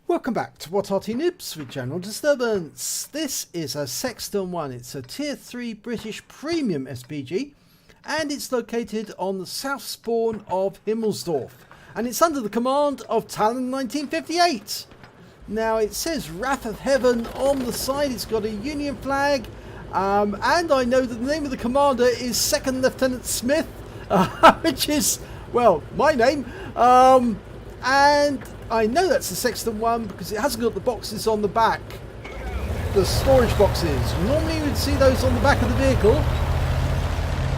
Welcome back to What Arty Noobs with General Disturbance. This is a Sexton one. It's a Tier 3 British Premium SPG and it's located on the south spawn of Himmelsdorf and it's under the command of Talon 1958. Now it says Wrath of Heaven on the side. It's got a Union flag and I know that the name of the commander is Second Lieutenant Smith, which is, well, my name. And I know that's the Sexton one because it hasn't got the boxes on the back. The storage boxes. Normally you would see those on the back of the vehicle.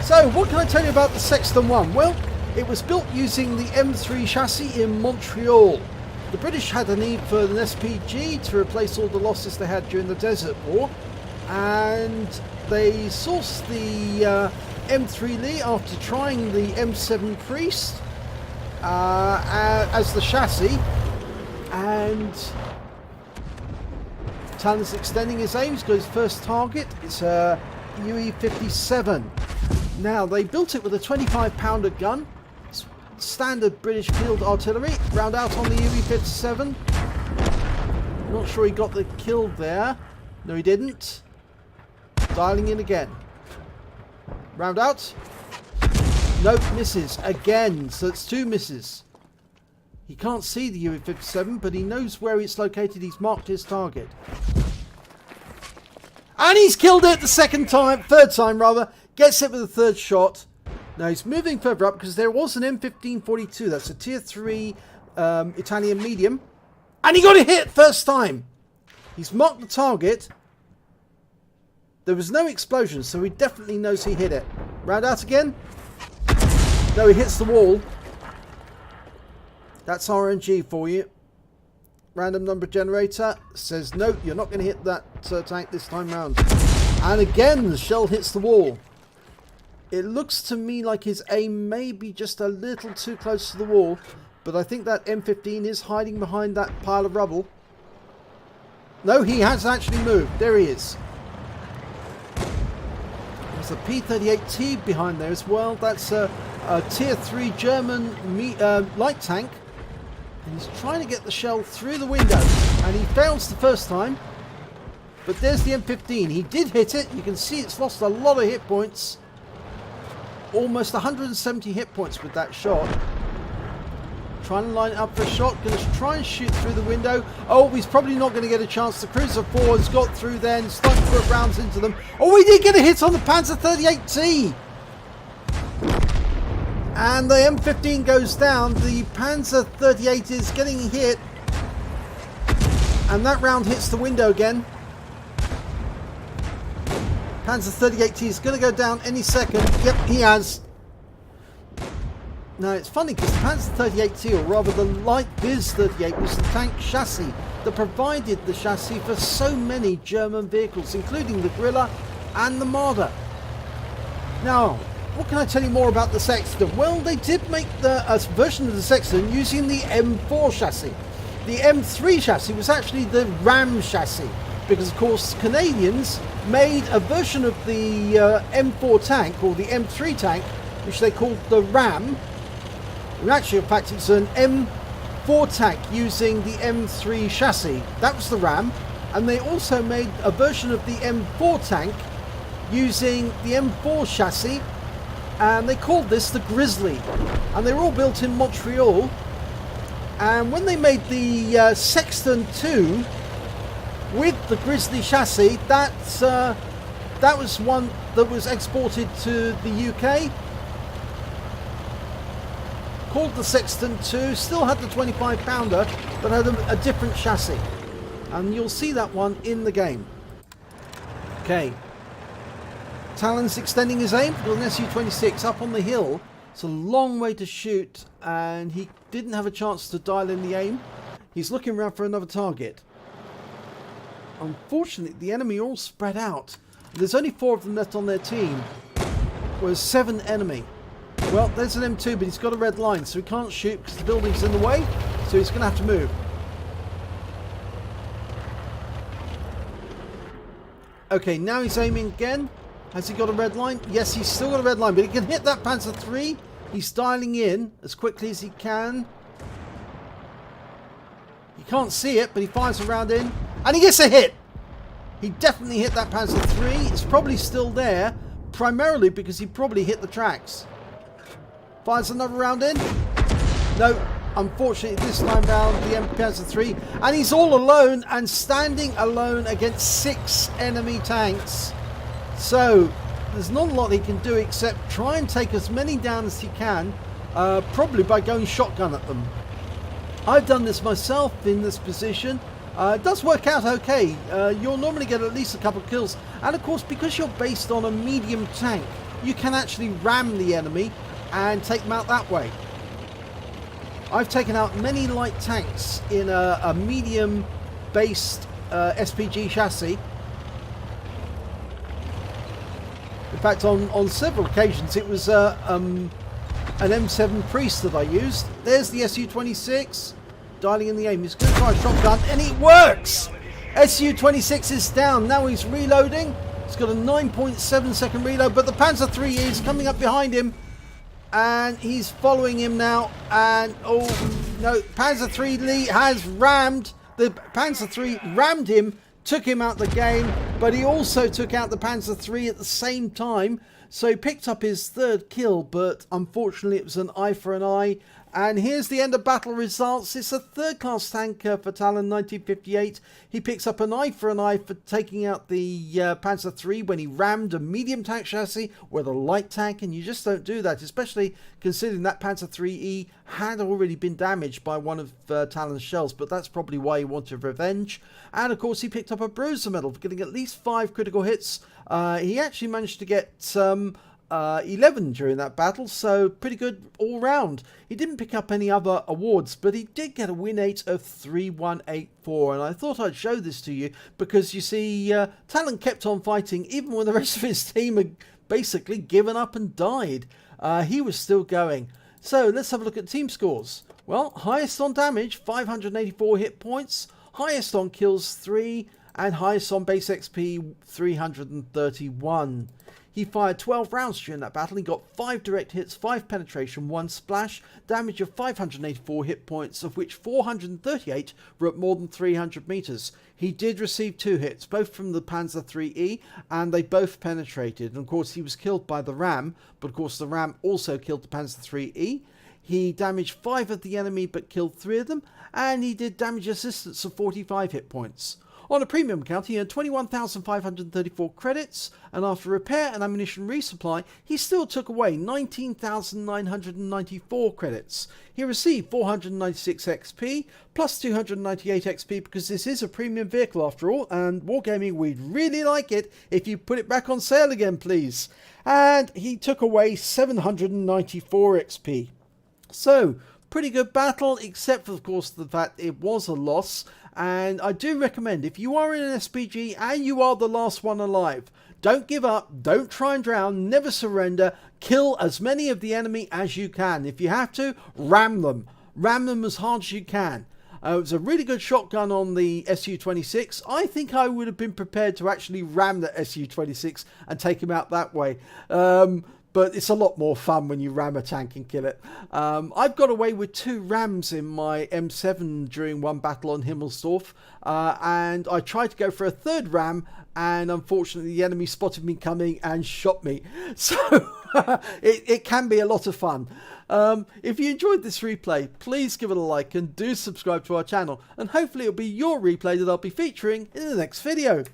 So what can I tell you about the Sexton one? Well, it was built using the M3 chassis in Montreal. The British had a need for an SPG to replace all the losses they had during the Desert War. And they sourced the M3 Lee after trying the M7 Priest as the chassis, and Talon's extending his aim. He's got his first target. It's a UE-57. Now they built it with a 25-pounder gun, standard British field artillery. Round out on the UE-57. Not sure he got the kill there. No, he didn't. Dialing in again. Round out. Nope, misses again, so it's two misses. He can't see the UE-57, but he knows where it's located. He's marked his target. And he's killed it the third time rather. Gets it with the third shot. Now he's moving further up because there was an M1542. That's a Tier 3 Italian medium. And he got a hit first time. He's marked the target. There was no explosion, so he definitely knows he hit it. Round out again. No, he hits the wall. That's RNG for you. Random number generator says no, you're not going to hit that tank this time round. And again, the shell hits the wall. It looks to me like his aim may be just a little too close to the wall, but I think that M15 is hiding behind that pile of rubble. No, he has actually moved. There he is. There's a P-38T behind there as well. That's a Tier 3 German light tank. And he's trying to get the shell through the window. And he fails the first time. But there's the M15. He did hit it. You can see it's lost a lot of hit points. Almost 170 hit points with that shot. Trying to line it up for a shot. Going to try and shoot through the window. Oh, he's probably not going to get a chance. The Cruiser 4 has got through then. Starting to put rounds into them. Oh, he did get a hit on the Panzer 38T. And the M15 goes down. The Panzer 38 is getting hit. And that round hits the window again. Panzer 38T is going to go down any second. Yep, he has. Now it's funny because the Panzer 38T, or rather the Light Viz 38, was the tank chassis that provided the chassis for so many German vehicles, including the Grilla and the Marder. Now, what can I tell you more about the Sexton? Well, they did make a version of the Sexton using the M4 chassis. The M3 chassis was actually the RAM chassis because, of course, Canadians made a version of the M4 tank, or the M3 tank, which they called the RAM. And actually, in fact, it's an M4 tank using the M3 chassis. That was the RAM. And they also made a version of the M4 tank using the M4 chassis. And they called this the Grizzly, and they were all built in Montreal. And when they made the Sexton 2 with the Grizzly chassis, that was one that was exported to the UK, called the Sexton 2, still had the 25-pounder, but had a different chassis. And you'll see that one in the game. Okay. Talon's extending his aim with an Su-26 up on the hill. It's a long way to shoot, and he didn't have a chance to dial in the aim. He's looking around for another target. Unfortunately, the enemy are all spread out. There's only 4 of them left on their team, whereas 7 enemy. Well, there's an M2, but he's got a red line, so he can't shoot because the building's in the way, so he's going to have to move. Okay, now he's aiming again. Has he got a red line? Yes, he's still got a red line, but he can hit that Panzer 3. He's dialing in as quickly as he can. You can't see it, but he fires a round in, and he gets a hit. He definitely hit that Panzer III. It's probably still there, primarily because he probably hit the tracks. Fires another round in. No, unfortunately this time round the Panzer III, and he's all alone and standing alone against 6 enemy tanks. So there's not a lot he can do except try and take as many down as he can, probably by going shotgun at them. I've done this myself in this position. It does work out okay. You'll normally get at least a couple of kills, and of course because you're based on a medium tank, you can actually ram the enemy and take them out that way. I've taken out many light tanks in a medium based SPG chassis. In fact, on several occasions it was an M7 Priest that I used. There's the Su-26, dialing in the aim. He's going to try a shotgun, and it works! Su-26 is down. Now he's reloading. He's got a 9.7 second reload, but the Panzer III is coming up behind him, and he's following him now. And oh no, Panzer III has rammed. The Panzer III rammed him, took him out the game, but he also took out the Panzer III at the same time. So he picked up his 3rd kill, but unfortunately it was an eye for an eye. And here's the end of battle results. It's a 3rd class tank for Talon 1958. He picks up an eye for taking out the Panzer III when he rammed a medium tank chassis with a light tank, and you just don't do that, especially considering that Panzer IIIe had already been damaged by one of Talon's shells, but that's probably why he wanted revenge. And of course he picked up a bruiser medal for getting at least 5 critical hits. He actually managed to get 11 during that battle, so pretty good all round. He didn't pick up any other awards, but he did get a win rate of 3184, and I thought I'd show this to you because you see Talon kept on fighting even when the rest of his team had basically given up and died. He was still going. So let's have a look at team scores. Well, highest on damage 584 hit points, highest on kills 3, and highest on base XP 331. He fired 12 rounds during that battle. He got 5 direct hits, 5 penetration, 1 splash, damage of 584 hit points, of which 438 were at more than 300 meters. He did receive 2 hits, both from the Panzer IIIe, and they both penetrated. And of course he was killed by the RAM, but of course the RAM also killed the Panzer IIIe. He damaged 5 of the enemy but killed 3 of them, and he did damage assistance of 45 hit points. On a premium account, he earned 21,534 credits, and after repair and ammunition resupply, he still took away 19,994 credits. He received 496 XP, plus 298 XP because this is a premium vehicle after all, and Wargaming, we'd really like it if you put it back on sale again, please. And he took away 794 XP. So, pretty good battle, except for, of course, the fact it was a loss. And I do recommend, if you are in an SPG and you are the last one alive, don't give up, don't try and drown, never surrender, kill as many of the enemy as you can. If you have to, ram them as hard as you can. It was a really good shotgun on the Su-26. I think I would have been prepared to actually ram the Su-26 and take him out that way. But it's a lot more fun when you ram a tank and kill it. I've got away with 2 rams in my M7 during one battle on Himmelsdorf, and I tried to go for a 3rd ram, and unfortunately the enemy spotted me coming and shot me. So it can be a lot of fun. If you enjoyed this replay, please give it a like and do subscribe to our channel, and hopefully it'll be your replay that I'll be featuring in the next video.